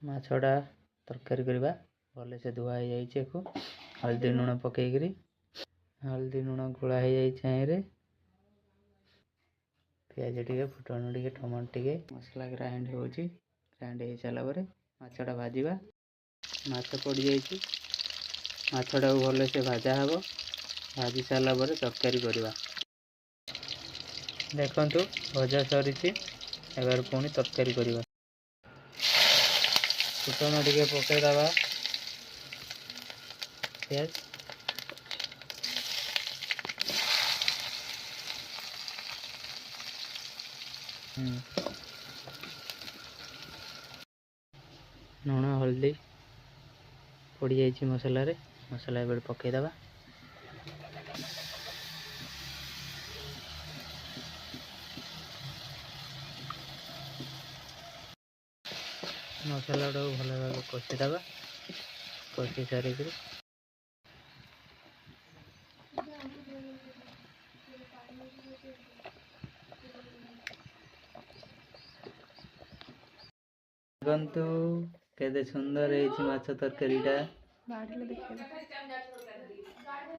ମାଛଟା ତରକାରୀ କରିବା। ଭଲସେ ଧୁଆ ହେଇଯାଇଛି। ଏକୁ ହଳଦୀ ଲୁଣ ପକେଇକିରି हल्दी लुण गोला हो जाए पियाज टे फुटण टे टमाटो टे मसला ग्राइंड हो ग्राइंड हो सारापर माछटा भाजवा माछ पड़ जाइए माछटा भल से भाजा हे भाजी सारापर तरकारी करवा देखु भजा सरी एबार पुणी तरकारी करवा फुटण टे पकईदबा पियाज लुण हल्दी पड़ जाइए मसला मसला एबे पकईदबा मसला भल भाव कषिदबा कषि सारिक देखु केते सुंदर है माछ तरकारीटा।